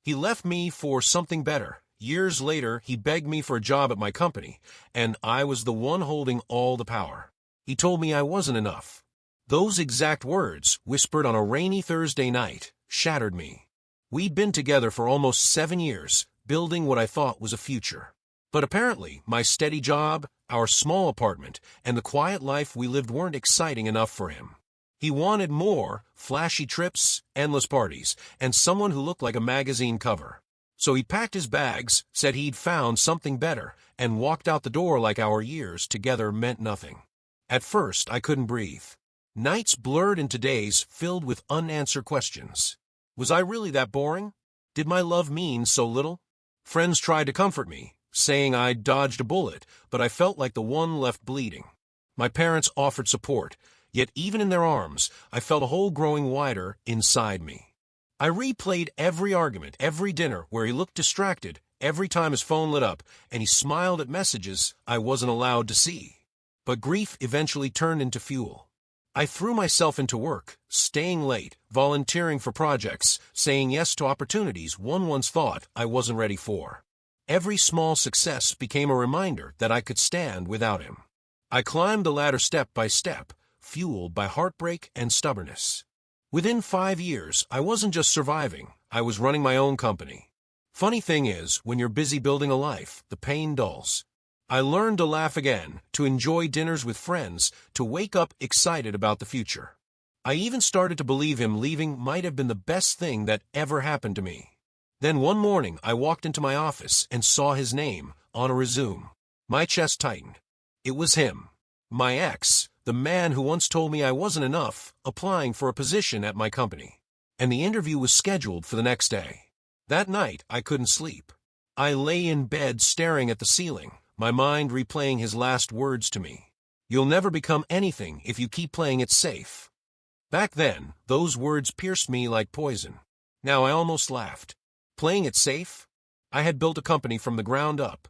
He left me for something better. Years later, he begged me for a job at my company, and I was the one holding all the power. He told me I wasn't enough. Those exact words, whispered on a rainy Thursday night, shattered me. We'd been together for almost 7 years, building what I thought was a future. But apparently, my steady job, our small apartment, and the quiet life we lived weren't exciting enough for him. He wanted more, flashy trips, endless parties, and someone who looked like a magazine cover. So he packed his bags, said he'd found something better, and walked out the door like our years together meant nothing. At first, I couldn't breathe. Nights blurred into days filled with unanswered questions. Was I really that boring? Did my love mean so little? Friends tried to comfort me, saying I'd dodged a bullet, but I felt like the one left bleeding. My parents offered support, yet even in their arms, I felt a hole growing wider inside me. I replayed every argument, every dinner where he looked distracted, every time his phone lit up, and he smiled at messages I wasn't allowed to see. But grief eventually turned into fuel. I threw myself into work, staying late, volunteering for projects, saying yes to opportunities one once thought I wasn't ready for. Every small success became a reminder that I could stand without him. I climbed the ladder step by step, fueled by heartbreak and stubbornness. Within 5 years, I wasn't just surviving, I was running my own company. Funny thing is, when you're busy building a life, the pain dulls. I learned to laugh again, to enjoy dinners with friends, to wake up excited about the future. I even started to believe him leaving might have been the best thing that ever happened to me. Then one morning, I walked into my office and saw his name on a resume. My chest tightened. It was him, my ex, the man who once told me I wasn't enough, applying for a position at my company. And the interview was scheduled for the next day. That night, I couldn't sleep. I lay in bed staring at the ceiling, my mind replaying his last words to me. You'll never become anything if you keep playing it safe. Back then, those words pierced me like poison. Now I almost laughed. Playing it safe? I had built a company from the ground up.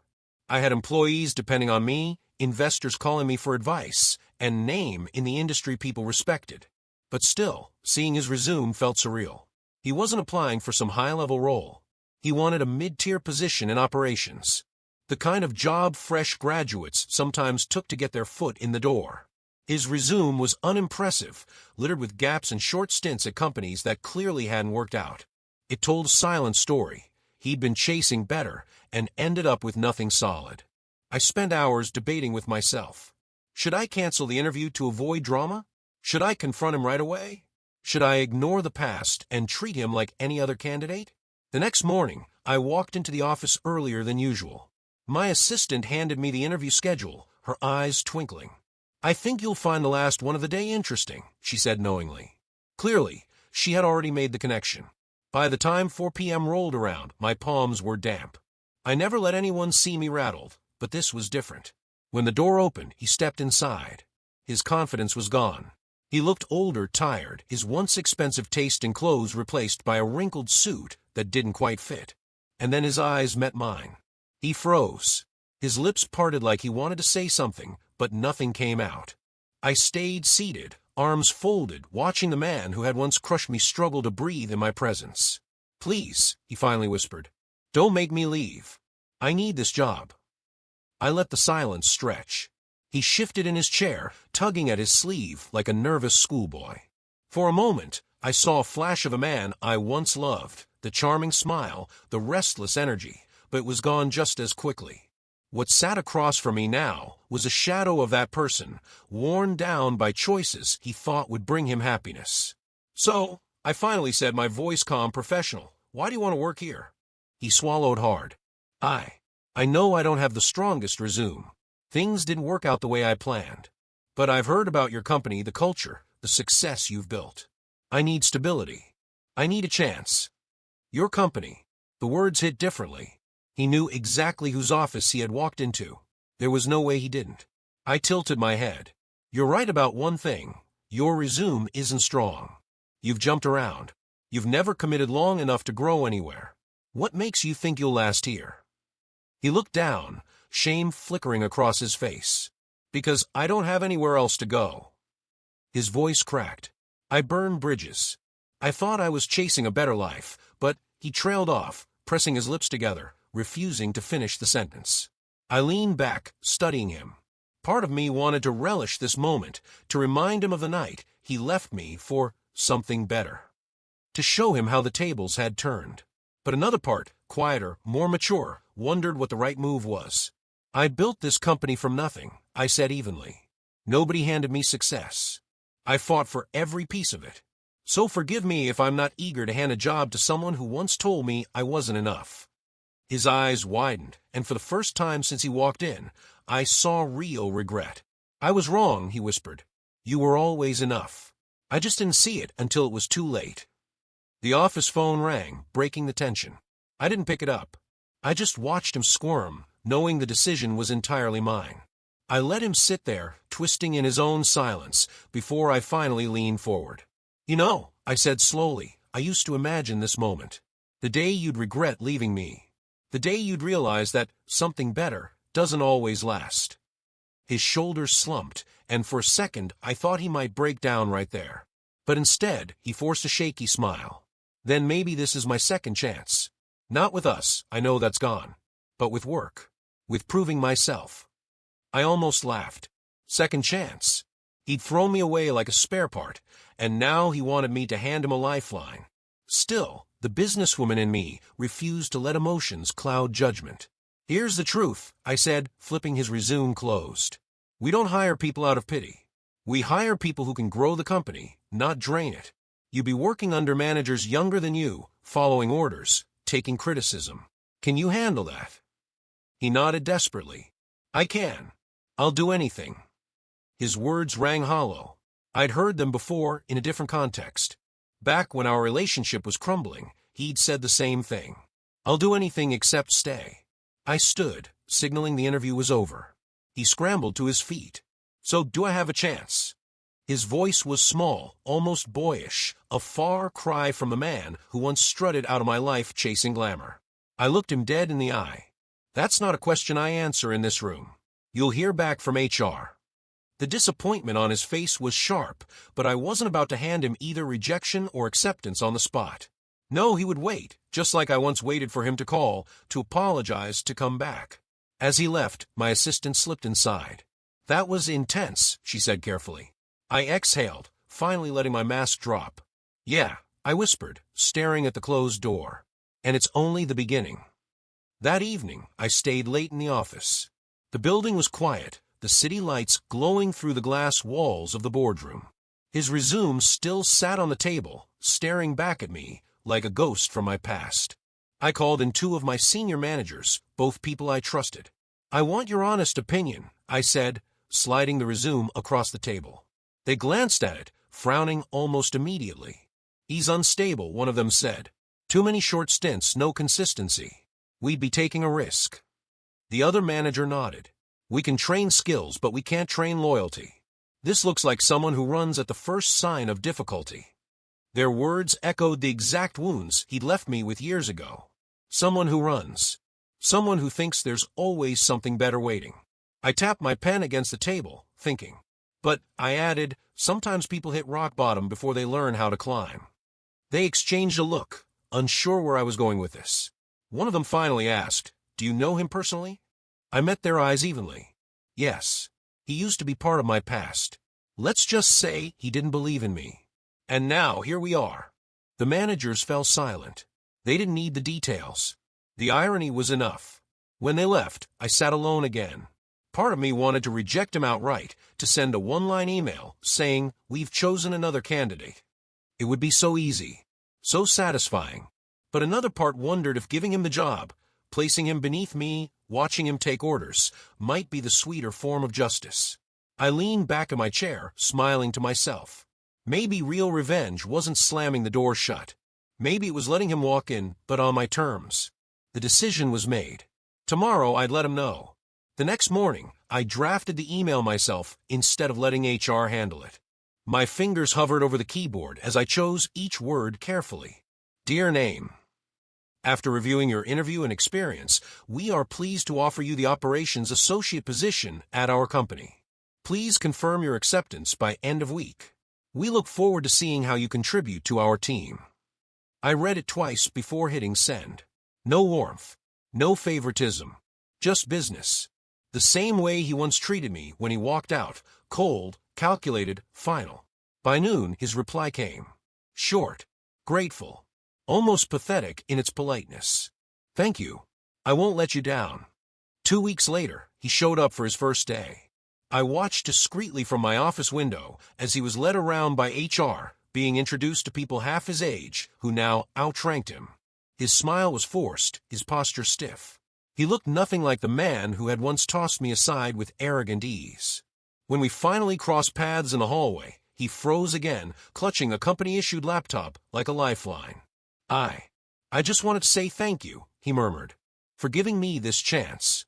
I had employees depending on me, investors calling me for advice, and name in the industry people respected. But still, seeing his resume felt surreal. He wasn't applying for some high-level role. He wanted a mid-tier position in operations. The kind of job fresh graduates sometimes took to get their foot in the door. His resume was unimpressive, littered with gaps and short stints at companies that clearly hadn't worked out. It told a silent story. He'd been chasing better and ended up with nothing solid. I spent hours debating with myself. Should I cancel the interview to avoid drama? Should I confront him right away? Should I ignore the past and treat him like any other candidate? The next morning, I walked into the office earlier than usual. My assistant handed me the interview schedule, her eyes twinkling. I think you'll find the last one of the day interesting, she said knowingly. Clearly, she had already made the connection. By the time 4 p.m. rolled around, my palms were damp. I never let anyone see me rattled, but this was different. When the door opened, he stepped inside. His confidence was gone. He looked older, tired, his once expensive taste in clothes replaced by a wrinkled suit that didn't quite fit. And then his eyes met mine. He froze. His lips parted like he wanted to say something, but nothing came out. I stayed seated, arms folded, watching the man who had once crushed me struggle to breathe in my presence. Please, he finally whispered, don't make me leave. I need this job. I let the silence stretch. He shifted in his chair, tugging at his sleeve like a nervous schoolboy. For a moment, I saw a flash of a man I once loved, the charming smile, the restless energy, but it was gone just as quickly. What sat across from me now was a shadow of that person, worn down by choices he thought would bring him happiness. So, I finally said, my voice calm, professional, why do you want to work here? He swallowed hard. I know I don't have the strongest resume. Things didn't work out the way I planned. But I've heard about your company, the culture, the success you've built. I need stability. I need a chance. Your company. The words hit differently. He knew exactly whose office he had walked into. There was no way he didn't. I tilted my head. You're right about one thing. Your resume isn't strong. You've jumped around. You've never committed long enough to grow anywhere. What makes you think you'll last here? He looked down, shame flickering across his face. Because I don't have anywhere else to go. His voice cracked. I burned bridges. I thought I was chasing a better life, but He trailed off, pressing his lips together, refusing to finish the sentence. I leaned back, studying him. Part of me wanted to relish this moment, to remind him of the night he left me for something better, to show him how the tables had turned. But another part, quieter, more mature, wondered what the right move was. I built this company from nothing, I said evenly. Nobody handed me success. I fought for every piece of it. So forgive me if I'm not eager to hand a job to someone who once told me I wasn't enough. His eyes widened, and for the first time since he walked in, I saw real regret. I was wrong, he whispered. You were always enough. I just didn't see it until it was too late. The office phone rang, breaking the tension. I didn't pick it up. I just watched him squirm, knowing the decision was entirely mine. I let him sit there, twisting in his own silence, before I finally leaned forward. You know, I said slowly, I used to imagine this moment. The day you'd regret leaving me. The day you'd realize that something better doesn't always last. His shoulders slumped, and for a second I thought he might break down right there. But instead, he forced a shaky smile. Then maybe this is my second chance. Not with us, I know that's gone. But with work. With proving myself. I almost laughed. Second chance. He'd thrown me away like a spare part, and now he wanted me to hand him a lifeline. Still, the businesswoman in me refused to let emotions cloud judgment. Here's the truth, I said, flipping his resume closed. We don't hire people out of pity. We hire people who can grow the company, not drain it. You'd be working under managers younger than you, following orders, taking criticism. Can you handle that? He nodded desperately. I can. I'll do anything. His words rang hollow. I'd heard them before in a different context. Back when our relationship was crumbling, he'd said the same thing. I'll do anything except stay. I stood, signaling the interview was over. He scrambled to his feet. So do I have a chance? His voice was small, almost boyish, a far cry from the man who once strutted out of my life chasing glamour. I looked him dead in the eye. That's not a question I answer in this room. You'll hear back from HR. The disappointment on his face was sharp, but I wasn't about to hand him either rejection or acceptance on the spot. No, he would wait, just like I once waited for him to call, to apologize, to come back. As he left, my assistant slipped inside. That was intense, she said carefully. I exhaled, finally letting my mask drop. Yeah, I whispered, staring at the closed door. And it's only the beginning. That evening, I stayed late in the office. The building was quiet, the city lights glowing through the glass walls of the boardroom. His resume still sat on the table, staring back at me like a ghost from my past. I called in two of my senior managers, both people I trusted. I want your honest opinion, I said, sliding the resume across the table. They glanced at it, frowning almost immediately. He's unstable, one of them said. Too many short stints, no consistency. We'd be taking a risk. The other manager nodded. We can train skills, but we can't train loyalty. This looks like someone who runs at the first sign of difficulty. Their words echoed the exact wounds he'd left me with years ago. Someone who runs. Someone who thinks there's always something better waiting. I tapped my pen against the table, thinking. But, I added, sometimes people hit rock bottom before they learn how to climb. They exchanged a look, unsure where I was going with this. One of them finally asked, Do you know him personally? I met their eyes evenly. Yes. He used to be part of my past. Let's just say he didn't believe in me. And now, here we are. The managers fell silent. They didn't need the details. The irony was enough. When they left, I sat alone again. Part of me wanted to reject him outright, to send a one-line email saying, We've chosen another candidate. It would be so easy, so satisfying. But another part wondered if giving him the job, placing him beneath me, watching him take orders, might be the sweeter form of justice. I leaned back in my chair, smiling to myself. Maybe real revenge wasn't slamming the door shut. Maybe it was letting him walk in, but on my terms. The decision was made. Tomorrow I'd let him know. The next morning, I drafted the email myself instead of letting HR handle it. My fingers hovered over the keyboard as I chose each word carefully. Dear name. After reviewing your interview and experience, we are pleased to offer you the operations associate position at our company. Please confirm your acceptance by end of week. We look forward to seeing how you contribute to our team. I read it twice before hitting send. No warmth. No favoritism. Just business. The same way he once treated me when he walked out, cold, calculated, final. By noon, his reply came. Short. Grateful. Almost pathetic in its politeness. Thank you. I won't let you down. 2 weeks later, he showed up for his first day. I watched discreetly from my office window as he was led around by HR, being introduced to people half his age who now outranked him. His smile was forced, his posture stiff. He looked nothing like the man who had once tossed me aside with arrogant ease. When we finally crossed paths in the hallway, he froze again, clutching a company-issued laptop like a lifeline. I just wanted to say thank you, he murmured, for giving me this chance.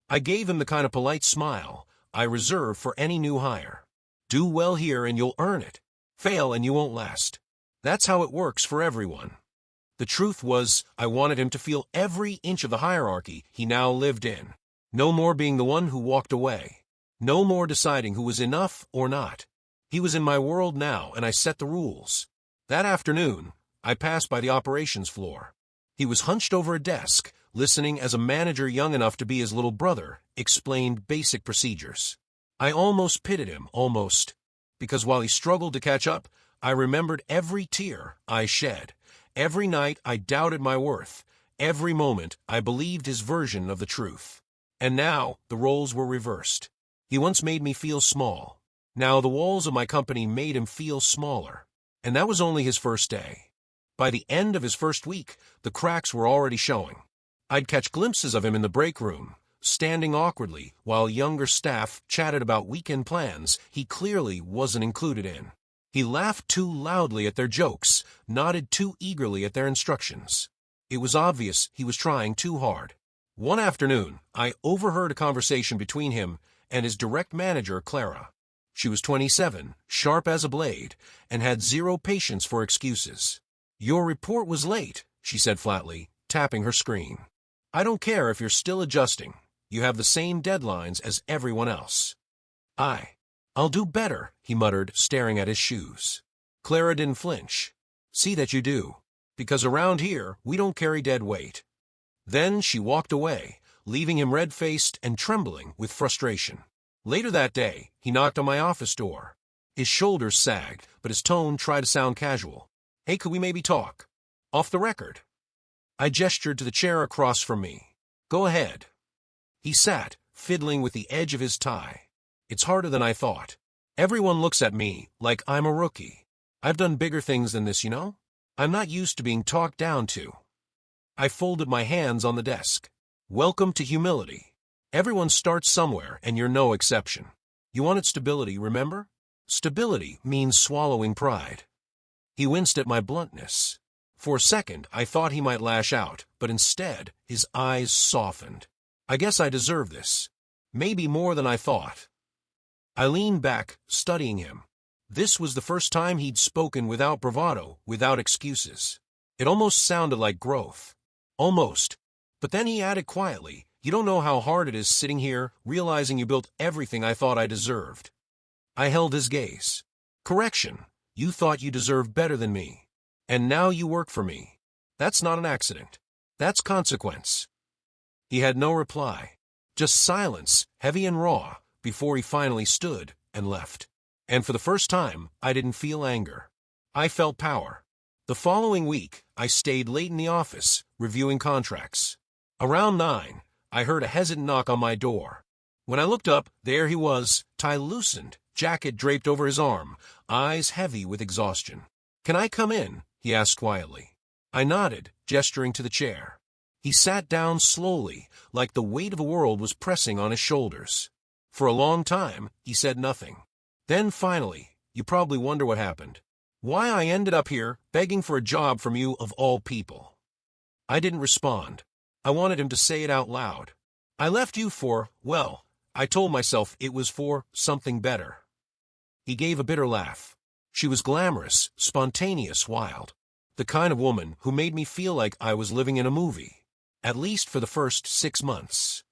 I gave him the kind of polite smile I reserve for any new hire. Do well here and you'll earn it. Fail and you won't last. That's how it works for everyone. The truth was, I wanted him to feel every inch of the hierarchy he now lived in. No more being the one who walked away. No more deciding who was enough or not. He was in my world now, and I set the rules. That afternoon, I passed by the operations floor. He was hunched over a desk, listening as a manager young enough to be his little brother explained basic procedures. I almost pitied him, because while he struggled to catch up, I remembered every tear I shed. Every night I doubted my worth. Every moment I believed his version of the truth. And now the roles were reversed. He once made me feel small. Now the walls of my company made him feel smaller. And that was only his first day. By the end of his first week, the cracks were already showing. I'd catch glimpses of him in the break room, standing awkwardly while younger staff chatted about weekend plans he clearly wasn't included in. He laughed too loudly at their jokes, nodded too eagerly at their instructions. It was obvious he was trying too hard. One afternoon, I overheard a conversation between him and his direct manager, Clara. She was 27, sharp as a blade, and had zero patience for excuses. Your report was late, she said flatly, tapping her screen. I don't care if you're still adjusting. You have the same deadlines as everyone else. I'll do better, he muttered, staring at his shoes. Clara didn't flinch. See that you do, because around here, we don't carry dead weight. Then she walked away, leaving him red-faced and trembling with frustration. Later that day, he knocked on my office door. His shoulders sagged, but his tone tried to sound casual. Hey, could we maybe talk? Off the record. I gestured to the chair across from me. Go ahead. He sat, fiddling with the edge of his tie. It's harder than I thought. Everyone looks at me like I'm a rookie. I've done bigger things than this, you know? I'm not used to being talked down to. I folded my hands on the desk. Welcome to humility. Everyone starts somewhere, and you're no exception. You wanted stability, remember? Stability means swallowing pride. He winced at my bluntness. For a second, I thought he might lash out, but instead, his eyes softened. I guess I deserve this. Maybe more than I thought. I leaned back, studying him. This was the first time he'd spoken without bravado, without excuses. It almost sounded like growth. Almost. But then he added quietly, you don't know how hard it is sitting here, realizing you built everything I thought I deserved. I held his gaze. Correction. You thought you deserved better than me. And now you work for me. That's not an accident. That's consequence. He had no reply. Just silence, heavy and raw, before he finally stood and left. And for the first time, I didn't feel anger. I felt power. The following week, I stayed late in the office, reviewing contracts. Around 9, I heard a hesitant knock on my door. When I looked up, there he was, tie loosened, jacket draped over his arm, eyes heavy with exhaustion. Can I come in? He asked quietly. I nodded, gesturing to the chair. He sat down slowly, like the weight of the world was pressing on his shoulders. For a long time, he said nothing. Then finally, you probably wonder what happened. Why I ended up here, begging for a job from you of all people. I didn't respond. I wanted him to say it out loud. I left you for, well, I told myself it was for something better. He gave a bitter laugh. She was glamorous, spontaneous, wild. The kind of woman who made me feel like I was living in a movie. At least for the first 6 months.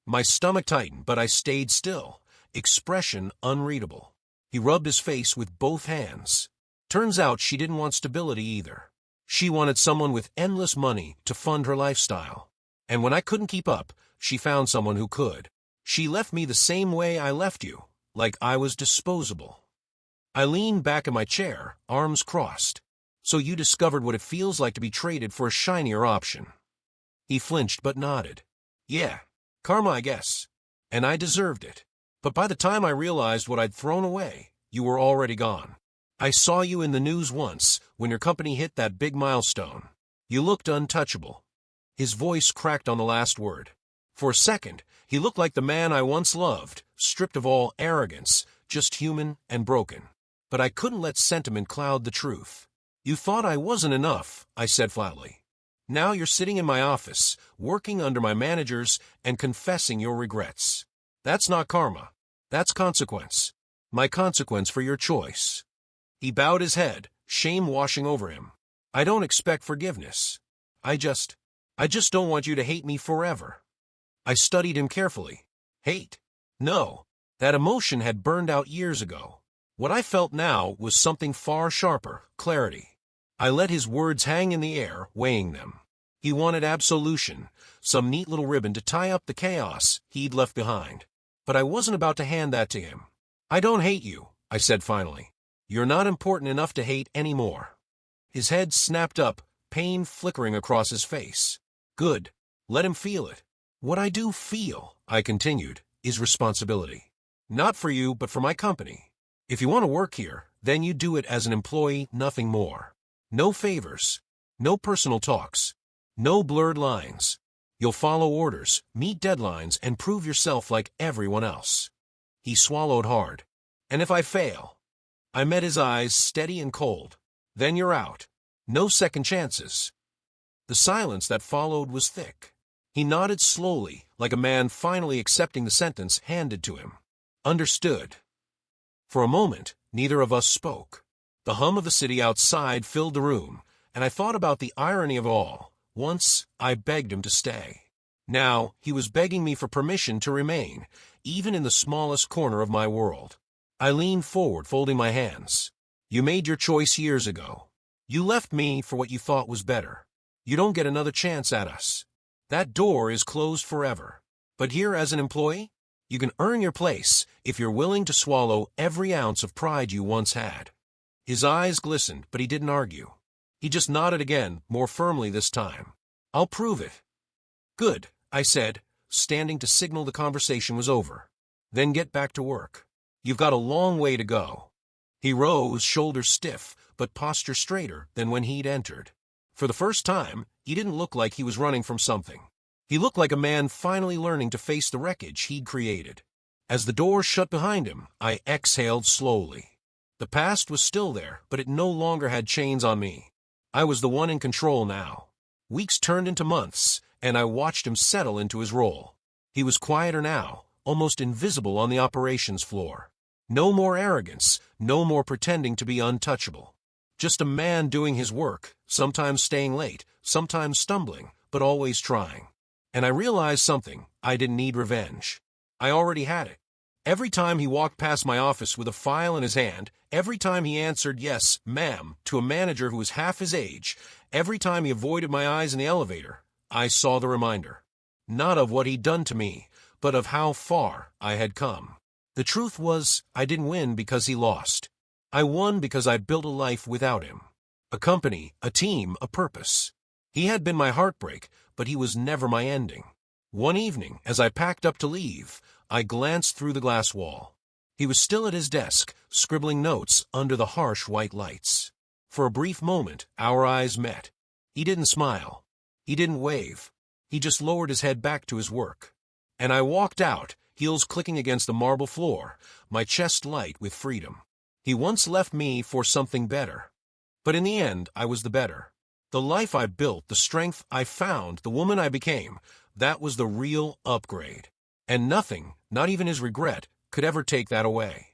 My stomach tightened, but I stayed still, expression unreadable. He rubbed his face with both hands. Turns out she didn't want stability either. She wanted someone with endless money to fund her lifestyle. And when I couldn't keep up, she found someone who could. She left me the same way I left you, like I was disposable. I leaned back in my chair, arms crossed. So you discovered what it feels like to be traded for a shinier option. He flinched but nodded. Yeah, karma, I guess. And I deserved it. But by the time I realized what I'd thrown away, you were already gone. I saw you in the news once, when your company hit that big milestone. You looked untouchable. His voice cracked on the last word. For a second, he looked like the man I once loved, stripped of all arrogance, just human and broken. But I couldn't let sentiment cloud the truth. You thought I wasn't enough, I said flatly. Now you're sitting in my office, working under my managers, and confessing your regrets. That's not karma. That's consequence. My consequence for your choice. He bowed his head, shame washing over him. I don't expect forgiveness. I just don't want you to hate me forever. I studied him carefully. Hate? No. That emotion had burned out years ago. What I felt now was something far sharper, clarity. I let his words hang in the air, weighing them. He wanted absolution, some neat little ribbon to tie up the chaos he'd left behind. But I wasn't about to hand that to him. I don't hate you, I said finally. You're not important enough to hate anymore. His head snapped up, pain flickering across his face. Good. Let him feel it. What I do feel, I continued, is responsibility. Not for you, but for my company. If you want to work here, then you do it as an employee, nothing more. No favors. No personal talks. No blurred lines. You'll follow orders, meet deadlines, and prove yourself like everyone else. He swallowed hard. And if I fail? I met his eyes, steady and cold. Then you're out. No second chances. The silence that followed was thick. He nodded slowly, like a man finally accepting the sentence handed to him. Understood. For a moment, neither of us spoke. The hum of the city outside filled the room, and I thought about the irony of it all. Once, I begged him to stay. Now, he was begging me for permission to remain, even in the smallest corner of my world. I leaned forward, folding my hands. You made your choice years ago. You left me for what you thought was better. You don't get another chance at us. That door is closed forever. But here as an employee, you can earn your place if you're willing to swallow every ounce of pride you once had. His eyes glistened, but he didn't argue. He just nodded again, more firmly this time. I'll prove it. Good, I said, standing to signal the conversation was over. Then get back to work. You've got a long way to go. He rose, shoulders stiff, but posture straighter than when he'd entered. For the first time, he didn't look like he was running from something. He looked like a man finally learning to face the wreckage he'd created. As the door shut behind him, I exhaled slowly. The past was still there, but it no longer had chains on me. I was the one in control now. Weeks turned into months, and I watched him settle into his role. He was quieter now, almost invisible on the operations floor. No more arrogance, no more pretending to be untouchable. Just a man doing his work, sometimes staying late, sometimes stumbling, but always trying. And I realized something. I didn't need revenge. I already had it. Every time he walked past my office with a file in his hand, every time he answered yes, ma'am, to a manager who was half his age, every time he avoided my eyes in the elevator, I saw the reminder. Not of what he'd done to me, but of how far I had come. The truth was, I didn't win because he lost. I won because I built a life without him. A company, a team, a purpose. He had been my heartbreak, but he was never my ending. One evening, as I packed up to leave, I glanced through the glass wall. He was still at his desk, scribbling notes under the harsh white lights. For a brief moment, our eyes met. He didn't smile. He didn't wave. He just lowered his head back to his work. And I walked out, heels clicking against the marble floor, my chest light with freedom. He once left me for something better. But in the end, I was the better. The life I built, the strength I found, the woman I became, that was the real upgrade. And nothing, not even his regret, could ever take that away.